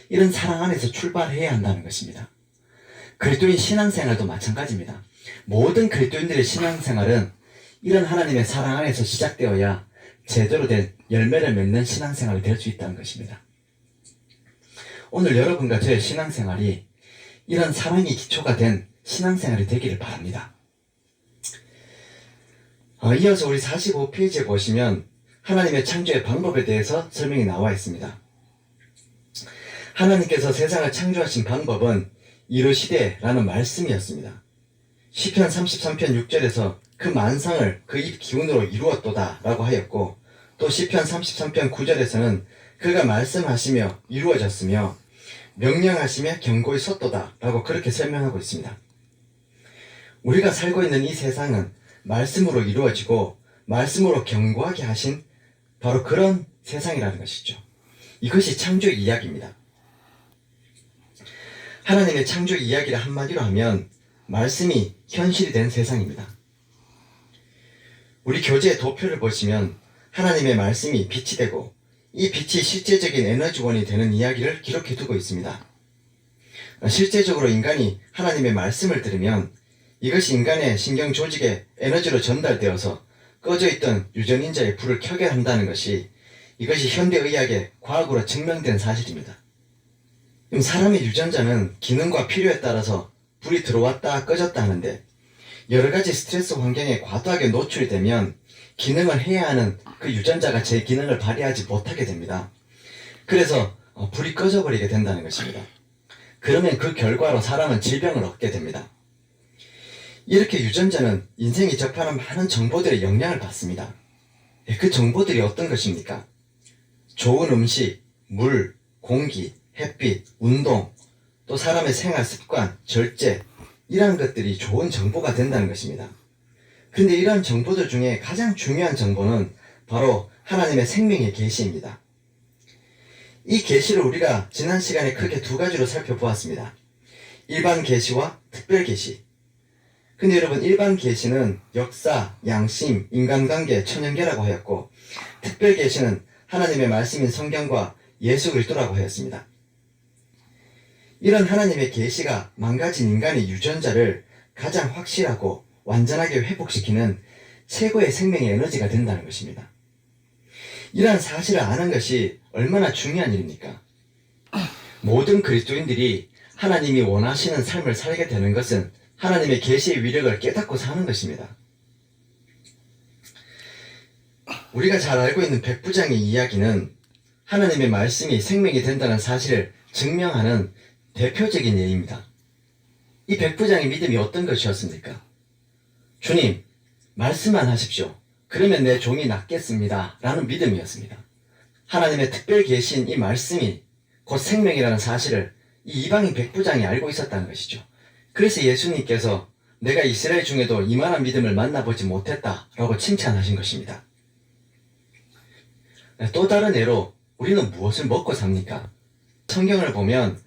이런 사랑 안에서 출발해야 한다는 것입니다. 그리스도인 신앙생활도 마찬가지입니다. 모든 그리스도인들의 신앙생활은 이런 하나님의 사랑 안에서 시작되어야 제대로 된 열매를 맺는 신앙생활이 될 수 있다는 것입니다. 오늘 여러분과 저의 신앙생활이 이런 사랑이 기초가 된 신앙생활이 되기를 바랍니다. 이어서 우리 45페이지에 보시면 하나님의 창조의 방법에 대해서 설명이 나와 있습니다. 하나님께서 세상을 창조하신 방법은 이르시되 라는 말씀이었습니다. 시편 33편 6절에서 그 만상을 그 입 기운으로 이루었도다 라고 하였고, 또 시편 33편 9절에서는 그가 말씀하시며 이루어졌으며 명령하시며 견고히 섰도다 라고 그렇게 설명하고 있습니다. 우리가 살고 있는 이 세상은 말씀으로 이루어지고 말씀으로 견고하게 하신 바로 그런 세상이라는 것이죠. 이것이 창조 이야기입니다. 하나님의 창조 이야기를 한마디로 하면 말씀이 현실이 된 세상입니다. 우리 교재의 도표를 보시면 하나님의 말씀이 빛이 되고 이 빛이 실제적인 에너지원이 되는 이야기를 기록해 두고 있습니다. 실제적으로 인간이 하나님의 말씀을 들으면 이것이 인간의 신경 조직에 에너지로 전달되어서 꺼져 있던 유전인자의 불을 켜게 한다는 것이 이것이 현대의학의 과학으로 증명된 사실입니다. 사람의 유전자는 기능과 필요에 따라서 불이 들어왔다 꺼졌다 하는데 여러 가지 스트레스 환경에 과도하게 노출이 되면 기능을 해야 하는 그 유전자가 제 기능을 발휘하지 못하게 됩니다. 그래서 불이 꺼져버리게 된다는 것입니다. 그러면 그 결과로 사람은 질병을 얻게 됩니다. 이렇게 유전자는 인생이 접하는 많은 정보들의 영향을 받습니다. 그 정보들이 어떤 것입니까? 좋은 음식, 물, 공기, 햇빛, 운동, 또 사람의 생활 습관, 절제, 이러한 것들이 좋은 정보가 된다는 것입니다. 그런데 이러한 정보들 중에 가장 중요한 정보는 바로 하나님의 생명의 계시입니다. 이 계시를 우리가 지난 시간에 크게 두 가지로 살펴보았습니다. 일반 계시와 특별 계시. 근데 여러분, 일반 계시는 역사, 양심, 인간관계, 천연계라고 하였고, 특별 계시는 하나님의 말씀인 성경과 예수 그리스도라고 하였습니다. 이런 하나님의 계시가 망가진 인간의 유전자를 가장 확실하고 완전하게 회복시키는 최고의 생명의 에너지가 된다는 것입니다. 이러한 사실을 아는 것이 얼마나 중요한 일입니까? 모든 그리스도인들이 하나님이 원하시는 삶을 살게 되는 것은 하나님의 계시의 위력을 깨닫고 사는 것입니다. 우리가 잘 알고 있는 백부장의 이야기는 하나님의 말씀이 생명이 된다는 사실을 증명하는 대표적인 예입니다. 이 백부장의 믿음이 어떤 것이었습니까? 주님, 말씀만 하십시오. 그러면 내 종이 낫겠습니다. 라는 믿음이었습니다. 하나님의 특별 계신 이 말씀이 곧 생명이라는 사실을 이 이방인 백부장이 알고 있었다는 것이죠. 그래서 예수님께서 내가 이스라엘 중에도 이만한 믿음을 만나보지 못했다 라고 칭찬하신 것입니다. 또 다른 예로 우리는 무엇을 먹고 삽니까? 성경을 보면